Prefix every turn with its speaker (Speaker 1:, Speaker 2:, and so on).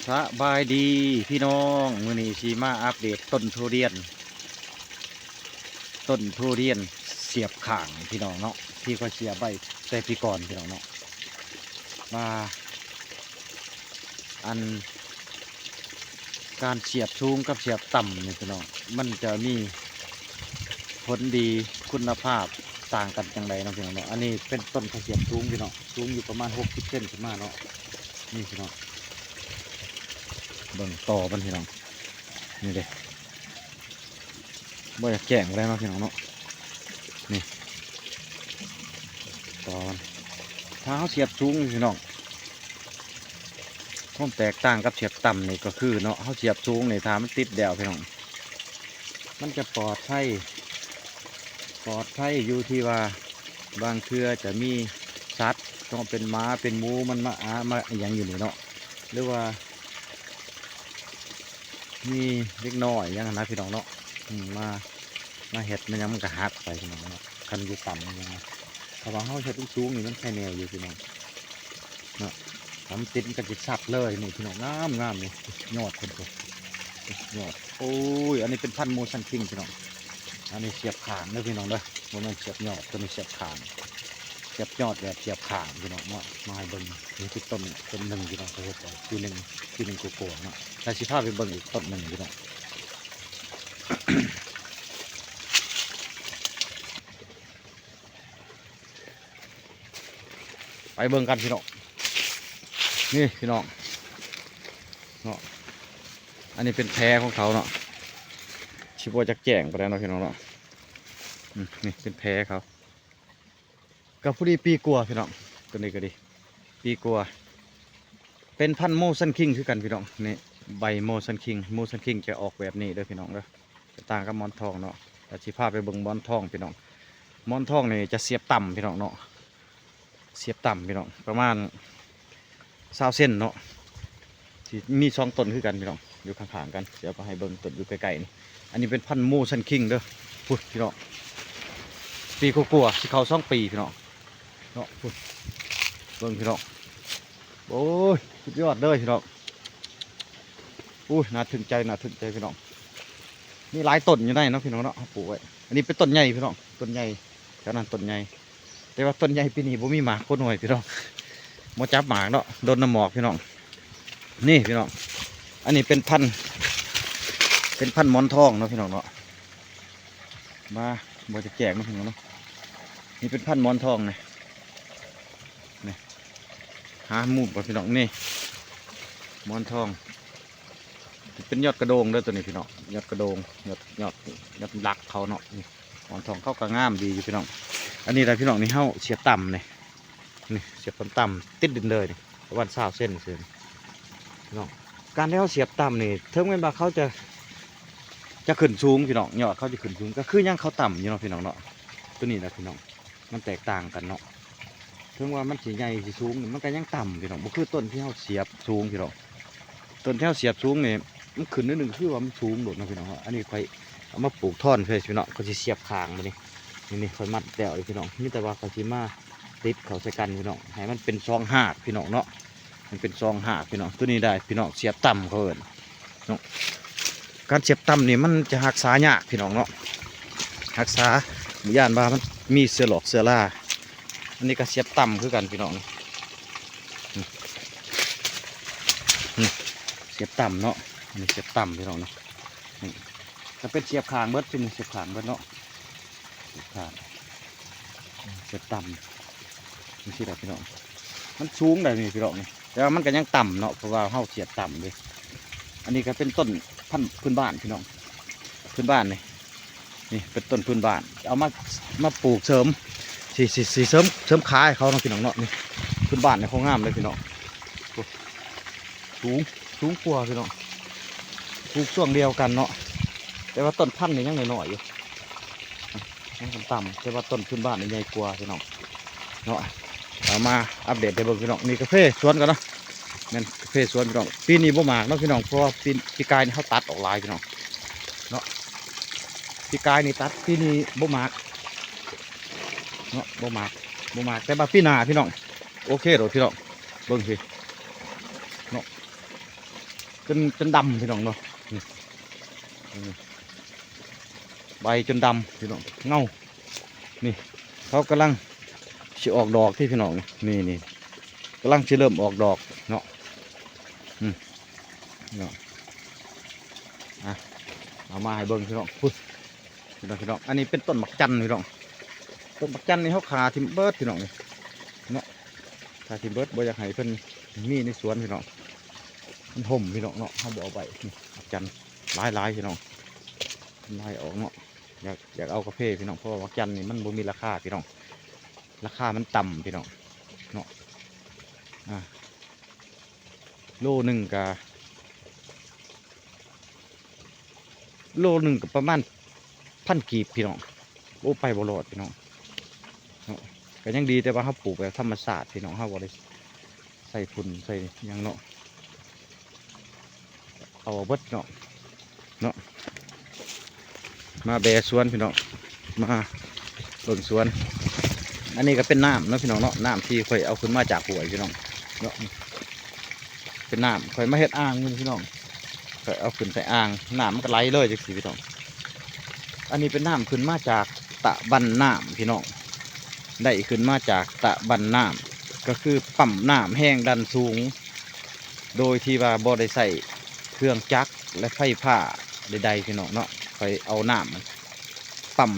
Speaker 1: สบายดีพี่น้องมื้อนี้สีมาอัปเดตต้นทุเรียนเสียบข่างพี่น้องเนาะที่ก็เสียบใบแต่ปีก่อนพี่น้องเนาะมาอันการเสียบสูงกับเสียบต่ำนี่พี่น้องมันจะมีผลดีคุณภาพต่างกันอย่างไรเนาะพี่น้องเนาะอันนี้เป็นต้นข้าวเสียบสูงพี่น้องสูงอยู่ประมาณ60 เซนขึ้นมาเนาะนี่พี่น้องเบิ่งต่อมันพี่น้องนี่เด้บ่อยากแก่งอะไรเนาะพี่น้องเนาะนี่ต่อมันถ้าเขาเสียบสูงพี่น้องความแตกต่างกับเสียบต่ำนี่ก็คือเนาะเขาเสียบสูงนี่ถ้ามันติดแดวพี่น้องมันจะปลอดภัยอยู่ที่ว่าบางเทื่อจะมีสัตว์ต้องเป็นม้าเป็นหมูมันมาอย่างอยู่นี่เนาะหรือว่ามีเล็กน้อยอย่างนั้นนะพี่น้องเนาะมาเห็ดมันยังมันก็หักไปพี่น้องเนาะคันอยู่ต่ำมันยังถ้าว่าเขาเห็ดสูงนี่มันแค่แนวอยู่พี่น้องเนาะทำติดกันจิตสับเลยนี่พี่น้องงามนี่ยอดคนตัวยอดโอ้ยอันนี้เป็นพันธุ์โมซันคิงพี่น้องอันนี้เสียบขางเด้อพี่น้องเด้อมันเสียบยอดตัวนี้เสียบขางเสียบยอดแบบเสียบขางพี่น้องมาให้เบิ่งนี่คือต้นหนึ่งพี่น้องเขาเห็ดปีหนึ่งโกโก้เนาะแล้วสิพาไปเบิ่งอีกต้นหนึ่งพี่น้องไปเบิ่งกันพี่น้องนี่พี่น้องเนาะอันนี้เป็นแพรของเขาเนาะชิบว่าจะแจ้งไปแล้วเนาะพี่น้องเนาะนี่เป็นแพรเขากับผู้ดีปีกัวพี่น้องตัวนี้ก็ดีปีกัวเป็นพันธุ์โมซันคิงคือกันพี่น้องนี่ใบโมซันคิงจะออกแบบนี้เด้อพี่น้องเด้อจะต่างกับมอนทองเนาะแต่ชิพาไปเบิ่งมอนทองพี่น้องมอนทองนี่จะเสียบต่ำพี่น้องเนาะเสียบต่ำพี่น้องประมาณ20 เซนเนาะที่มี2 ต้นคือกันพี่น้องอยู่ข้างๆกันเดี๋ยวไปให้เบิ่งต้นอยู่ใกล้ๆนี่อันนี้เป็นพันธุ์โมซันคิงเด้อพูดพี่น้องปีกลัวที่เขา2 ปีพี่น้องเนาะพูดเบิ่งพี่น้องโอ้ยสุดยอดเลยพี่น้องอุ้ยน่าถึงใจพี่น้องนี่หลายต้นอยู่ได้เนาะพี่น้องเนาะปลูกไว้อันนี้เป็นต้นใหญ่พี่น้องต้นใหญ่แค่นั้นต้นใหญ่แต่ว่าต้นใหญ่ปีนี้ผมมีหมากโคตรหน่อยพี่น้องมาจับหมากเนาะโดนน้ำหมอกพี่น้องนี่พี่น้องอันนี้เป็นพันธุ์หมอนทองเนาะพี่น้องเนาะมาบ่จะแจกเนาะพี่น้องเนาะนี่เป็นพันธุ์หมอนทองนี่หาหมูบ่พี่น้องนี่หมอนทองเป็นยอดกระโดงเด้อตัวนี้พี่น้องยอดกระโดงยอดลักเขาเนาะนี่หมอนทองเข้ากระงามดีอยู่พี่น้องอันนี้อะไรพี่น้องนี่เฮาเสียบต่ำนี่เสียบต่ำติดดินเลยนี่ประมาณ20 เส้นเสียพี่น้องการที่เขาเสียบต่ำนี่เท่ากับเขาจะขึ้นสูงพี่น้องยอดเขาจะขึ้นสูงก็คือยังเขาต่ำอยู่เนาะพี่น้องเนาะตัวนี้นะพี่น้องมันแตกต่างกันเนาะถึงว่ามันสีใหญ่สีสูงมันก็ยังต่ำพี่น้องบ่คือต้นที่เขาเสียบสูงพี่น้องต้นที่เขาเสียบสูงนี่มันขึ้นนิดนึงคือว่ามันสูงโดดนะพี่น้องอันนี้ค่อยเอามาปลูกท่อนเพื่อพี่น้องเขาจะเสียบคางมานี่ค่อยมัดแดวเลยพี่น้องนี่แต่ว่าเขาจะมาติดเขาใส่กันพี่น้องให้มันเป็น2 หากพี่น้องเนาะมันเป็น2 หากพี่น้องตัวนี้ได้พี่น้องเสียบต่ำเขาเอิ้นเนาะการเสียบต่ำนี่มันจะรักษายากพี่น้องเนาะรักษาหมู่ย่านบ้ามันมีเสือหลอกเสือล่าอันนี้ก็เสียบต่ำคือกันพี่น้องเสียบต่ำเนาะนี่เสียบต่ำพี่น้องเนาะนี่จะเป็นเสียบคางเบิดเป็นเสียบคางเบิดเนาะเสียบคางเสียบต่ำนี่สิครับพี่น้องมันสูงได้นี่พี่น้องนี่แต่ว่ามันก็ยังต่ำเนาะเพราะว่าเฮาเสียบต่ำเลยอันนี้ก็เป็นต้นพันธุ์พื้นบ้านพี่น้องพื้นบ้านนี่เป็นต้นพื้นบ้านเอามาปลูกเสริมสีเสริมขายเขาเนาะพี่น้องเนาะนี่พื้นบ้านในเขางามเลยพี่น้องสูงกว่าพี่น้องปลูกช่วงเดียวกันเนาะแต่ว่าต้นพันธุ์นี่ยังน้อยๆอยู่ยังต่ำแต่ว่าต้นพื้นบ้านนี่ใหญ่กว่าพี่น้องเนาะเอามาอัปเดตให้เบิ่งพี่น้องนี่กาแฟสวนกันเนาะแม่นกาแฟสวนพี่น้องปีนี้บ่มากเนาะพี่น้องเพราะว่าปีกายนี่เขาตัดออกลายพี่น้องเนาะปีกายนี่ตัดปีนี้บ่มากเนาะบ่มากแต่ว่าปีหน้าพี่น้องโอเคโดดพี่น้องเบิ่งสิเนาะ จนดำพี่น้องเนาะนี่ใบจนดำพี่น้องเงานี่เขากำลังสิออกดอกที่พี่น้องนี่กำลังสิเริ่มออกดอกเนาะเนาะเอามาให้เบิ่งพี่น้องพุดพี่น้องอันนี้เป็นต้นมักจันพี่น้องต้นมักจันนี่เขาขาทิมเบิร์ดพี่น้องเนาะขาทิมเบิร์ดบ่อยากให้เพิ่นมีในสวนพี่น้องมันห่มพี่น้องเนาะเขาบอกไปมักจันหลายพี่น้องไล่ออกเนาะอยากเอากาแฟพี่น้องเพราะว่ามักจันนี่มันบ่มีราคาพี่น้องราคามันต่ำพี่น้องเนาะโลหนึ่งกับประมาณ1,000 กีบพี่น้องโอ้ไปบ่รอดพี่น้องก็ยังดีแต่ว่าเขาปลูกแบบธรรมชาติพี่น้องเขาบ่ได้ใส่ฝุ่นใส่หยังเนาะเอาเบิดเนาะมาแบสวนพี่น้องมาเบิ่งสวนอันนี้ก็เป็นน้ำเนาะพี่น้องเนาะน้ำที่ค่อยเอาขึ้นมาจากห้วยพี่น้องเนาะเป็นน้ำค่อยมาเฮ็ดอ่างนี่พี่น้องค่อยเอาขึ้นใส่อ่างน้ำมันก็ไหลเลยจังซี่พี่น้องอันนี้เป็นน้ำขึ้นมาจากตะบันน้ำพี่น้องได้ขึ้นมาจากตะบันน้ำก็คือปั๊มน้ำแห้งดันสูงโดยที่ว่าบ่ได้ใส่เครื่องจักรและไฟฟ้าใดๆพี่น้องเนาะไปเอาน้ำปั๊ม